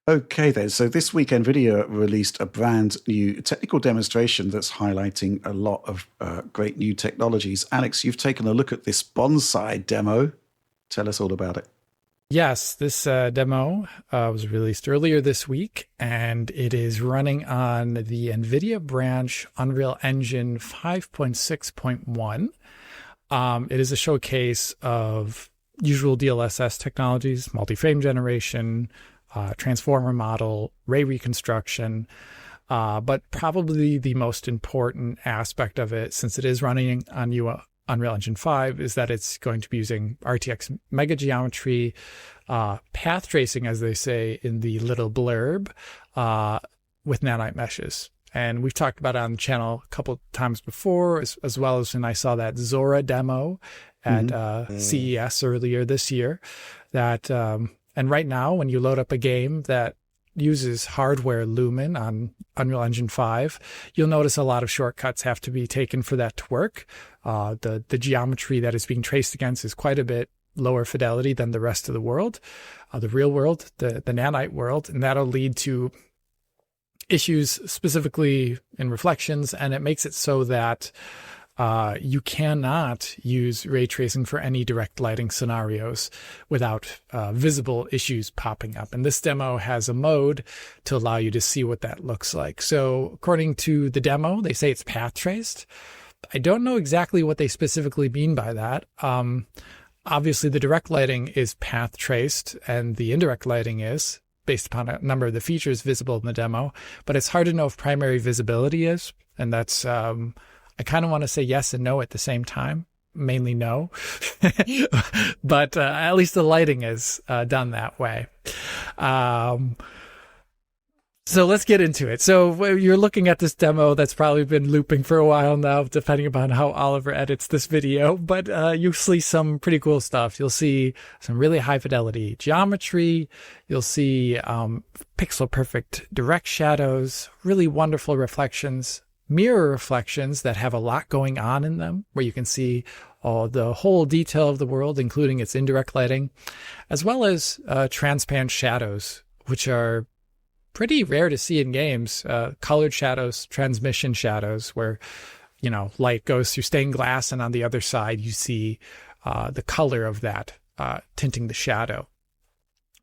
Okay then, so this week Nvidia released a brand new technical demonstration that's highlighting a lot of great new technologies. Alex, you've taken a look at this Bonsai demo. Tell us all about it. Yes, this demo was released earlier this week, and it is running on the Nvidia branch Unreal Engine 5.6.1. It is a showcase of usual DLSS technologies, multi-frame generation, transformer model, ray reconstruction, but probably the most important aspect of it, since it is running on Unreal Engine 5, is that it's going to be using RTX mega geometry, path tracing, as they say in the little blurb, with nanite meshes. And we've talked about it on the channel a couple of times before, as well as when I saw that Zora demo at CES earlier this year. And right now, when you load up a game that uses hardware Lumen on Unreal Engine 5, you'll notice a lot of shortcuts have to be taken for that to work. The geometry that is being traced against is quite a bit lower fidelity than the rest of the world, the real world, the nanite world, and that'll lead to issues specifically in reflections, and it makes it so that you cannot use ray tracing for any direct lighting scenarios without visible issues popping up. And this demo has a mode to allow you to see what that looks like. So according to the demo, they say it's path traced. I don't know exactly what they specifically mean by that. Obviously, the direct lighting is path traced, and the indirect lighting is, based upon a number of the features visible in the demo. But it's hard to know if primary visibility is, and that's... I kind of want to say yes and no at the same time, mainly no, but at least the lighting is done that way. So let's get into it. So you're looking at this demo that's probably been looping for a while now, depending upon how Oliver edits this video, but you'll see some pretty cool stuff. You'll see some really high fidelity geometry. You'll see pixel perfect direct shadows, really wonderful reflections, mirror reflections that have a lot going on in them, where you can see the whole detail of the world, including its indirect lighting, as well as transparent shadows, which are pretty rare to see in games. Colored shadows, transmission shadows, where, light goes through stained glass, and on the other side, you see the color of that tinting the shadow.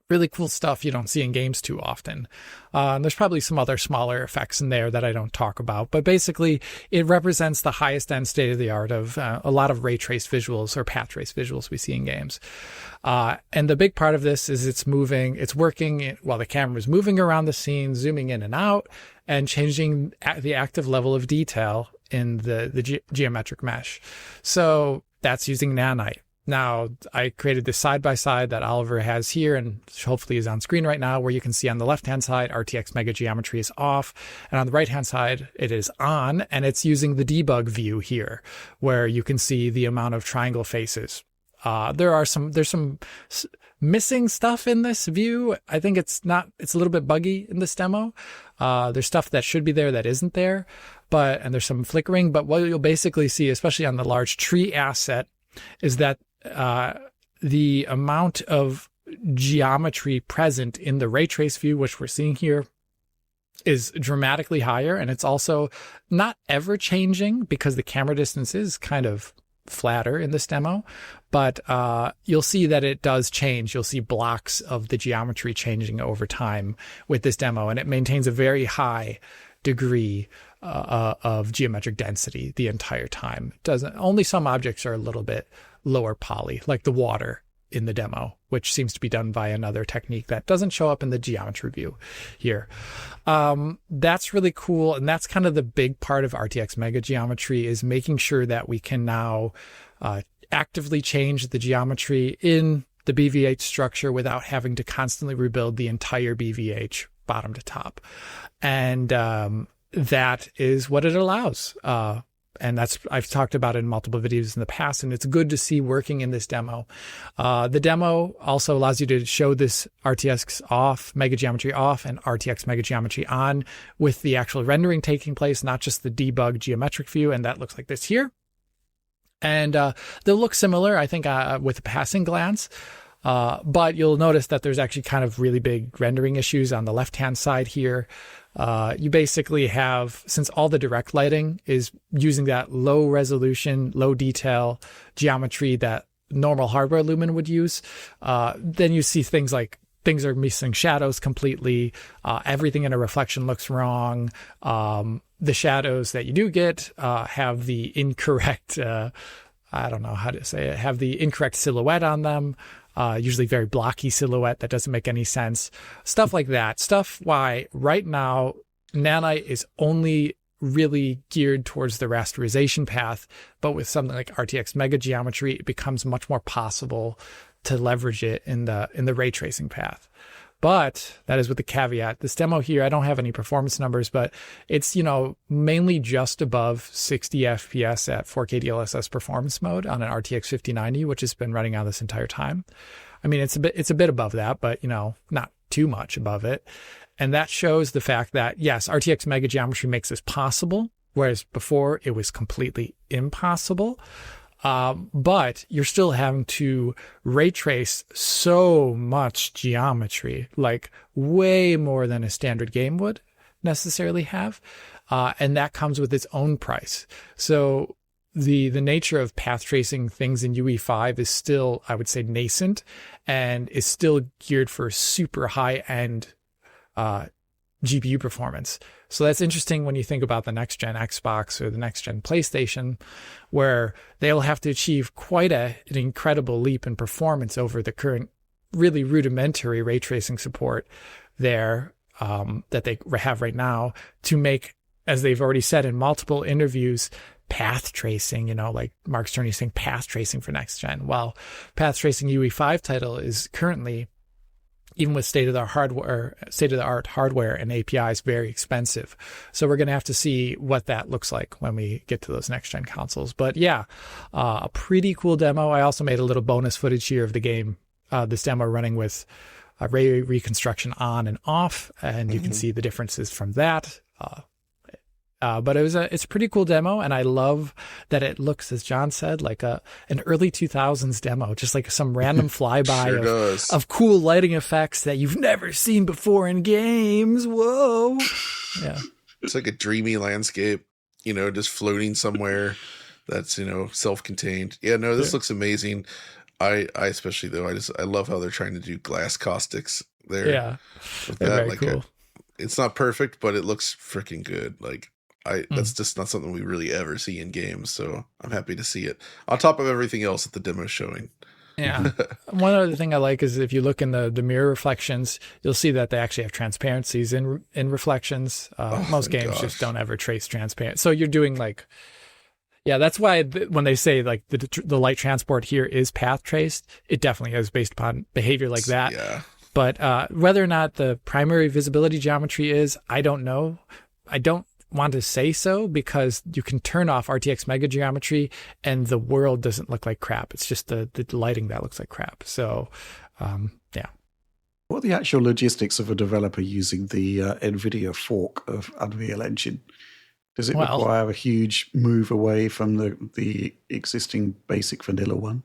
Really cool stuff you don't see in games too often. And there's probably some other smaller effects in there that I don't talk about, but basically it represents the highest end state of the art of a lot of ray trace visuals or path trace visuals we see in games. And the big part of this is it's working while the camera is moving around the scene, zooming in and out, and changing the active level of detail in the geometric mesh. So that's using nanite. Now, I created this side-by-side that Oliver has here and hopefully is on screen right now, where you can see on the left-hand side, RTX Mega Geometry is off. And on the right-hand side, it is on, and it's using the debug view here, where you can see the amount of triangle faces. There's some missing stuff in this view. I think it's a little bit buggy in this demo. There's stuff that should be there that isn't there, and there's some flickering. But what you'll basically see, especially on the large tree asset, is that the amount of geometry present in the ray trace view, which we're seeing here, is dramatically higher. And it's also not ever changing because the camera distance is kind of flatter in this demo, but you'll see that it does change. You'll see blocks of the geometry changing over time with this demo, and it maintains a very high degree of geometric density the entire time. Only some objects are a little bit lower poly, like the water in the demo, which seems to be done by another technique that doesn't show up in the geometry view here. That's really cool. And that's kind of the big part of RTX Mega Geometry, is making sure that we can now actively change the geometry in the BVH structure without having to constantly rebuild the entire BVH bottom to top. And that is what it allows. And I've talked about it in multiple videos in the past, and it's good to see working in this demo. The demo also allows you to show this RTX off, Mega Geometry off, and RTX Mega Geometry on, with the actual rendering taking place, not just the debug geometric view. And that looks like this here. And they'll look similar, I think, with a passing glance. But you'll notice that there's actually kind of really big rendering issues on the left-hand side here. You basically have, since all the direct lighting is using that low resolution, low detail geometry that normal hardware lumen would use, then you see things like things are missing shadows completely. Everything in a reflection looks wrong. The shadows that you do get have the incorrect, I don't know how to say it, have the incorrect silhouette on them. Usually very blocky silhouette that doesn't make any sense. Stuff like that. Stuff why right now Nanite is only really geared towards the rasterization path, but with something like RTX Mega Geometry, it becomes much more possible to leverage it in the ray tracing path. But that is with the caveat. This demo here, I don't have any performance numbers, but it's, mainly just above 60 FPS at 4K DLSS performance mode on an RTX 5090, which has been running on this entire time. I mean, it's a bit above that, but, not too much above it. And that shows the fact that, yes, RTX Mega Geometry makes this possible, whereas before it was completely impossible. But you're still having to ray trace so much geometry, like way more than a standard game would necessarily have. And that comes with its own price. So the nature of path tracing things in UE5 is still, I would say, nascent and is still geared for super high end GPU performance. So that's interesting when you think about the next gen Xbox or the next gen PlayStation, where they'll have to achieve quite an incredible leap in performance over the current really rudimentary ray tracing support there that they have right now to make, as they've already said in multiple interviews, path tracing, like Mark Cerny saying path tracing for next gen. Well, path tracing UE5 title is currently, even with state-of-the-art hardware and APIs, very expensive. So we're going to have to see what that looks like when we get to those next-gen consoles. But yeah, a pretty cool demo. I also made a little bonus footage here of the game, this demo running with ray reconstruction on and off, and you can see the differences from that. But it's a pretty cool demo, and I love that it looks, as John said, like an early 2000s demo, just like some random flyby of cool lighting effects that you've never seen before in games. Whoa. Yeah. It's like a dreamy landscape, just floating somewhere that's, self-contained. Yeah, no, this looks amazing. I especially, though, I love how they're trying to do glass caustics there. Yeah. With They're that. very Like cool. it's not perfect, but it looks freaking good. Like, that's just not something we really ever see in games, so I'm happy to see it on top of everything else that the demo's showing. Yeah. One other thing I like is if you look in the mirror reflections, you'll see that they actually have transparencies in reflections. Most games just don't ever trace transparent. So you're doing that's why when they say like the light transport here is path traced, it definitely is based upon behavior like that. Yeah. But whether or not the primary visibility geometry is, I don't know. I don't want to say so because you can turn off RTX Mega Geometry and the world doesn't look like crap. It's just the lighting that looks like crap. So, yeah. What are the actual logistics of a developer using the Nvidia fork of Unreal Engine? Does it require a huge move away from the existing basic vanilla one?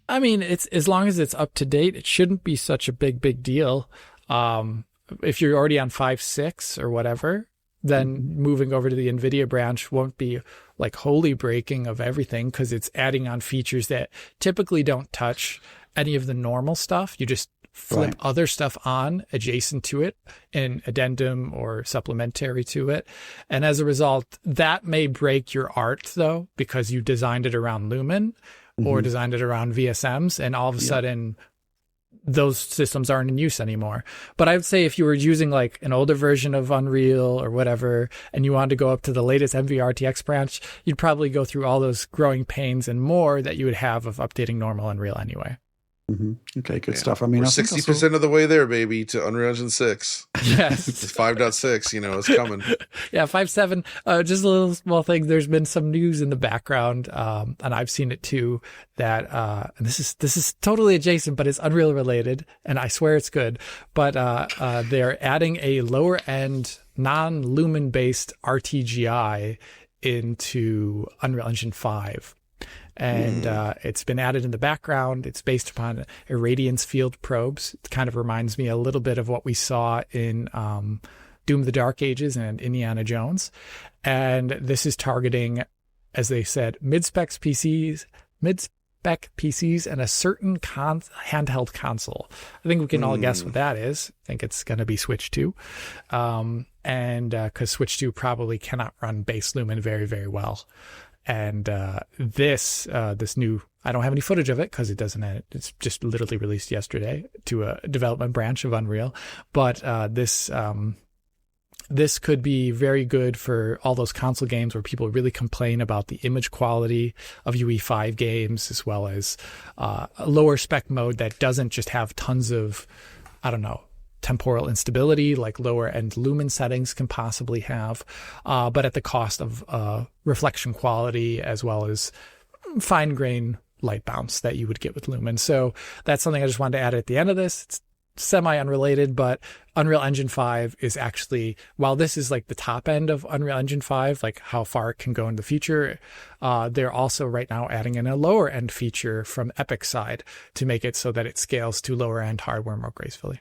I mean, it's as long as it's up to date, it shouldn't be such a big deal. If you're already on 5.6 or whatever, then moving over to the Nvidia branch won't be like wholly breaking of everything because it's adding on features that typically don't touch any of the normal stuff. You just flip other stuff on adjacent to it in addendum or supplementary to it. And as a result, that may break your art though, because you designed it around Lumen or designed it around VSMs, and all of a sudden those systems aren't in use anymore. But I would say if you were using like an older version of Unreal or whatever, and you wanted to go up to the latest NVRTX branch, you'd probably go through all those growing pains and more that you would have of updating normal Unreal anyway. Okay, good stuff. I mean, we're 60% of the way there, baby, to Unreal Engine 6. Yes. It's 5.6, it's coming. Yeah, 5.7. Just a little small thing. There's been some news in the background, and I've seen it too, that and this is totally adjacent, but it's Unreal related, and I swear it's good. But they're adding a lower end non-Lumen based RTGI into Unreal Engine 5. and it's been added in the background. It's based upon irradiance field probes. It kind of reminds me a little bit of what we saw in Doom of the Dark Ages and Indiana Jones. And this is targeting, as they said, mid-spec PCs, and a certain handheld console. I think we can all guess what that is. I think it's going to be Switch 2. And because Switch 2 probably cannot run base Lumen very, very well. And this new, I don't have any footage of it because it's just literally released yesterday to a development branch of Unreal. But this could be very good for all those console games where people really complain about the image quality of UE5 games, as well as a lower spec mode that doesn't just have tons of, temporal instability like lower end Lumen settings can possibly have, but at the cost of reflection quality as well as fine grain light bounce that you would get with Lumen. So that's something I just wanted to add at the end of this. It's semi-unrelated, but Unreal Engine 5 is actually, while this is like the top end of Unreal Engine 5, like how far it can go in the future, they're also right now adding in a lower end feature from Epic's side to make it so that it scales to lower end hardware more gracefully.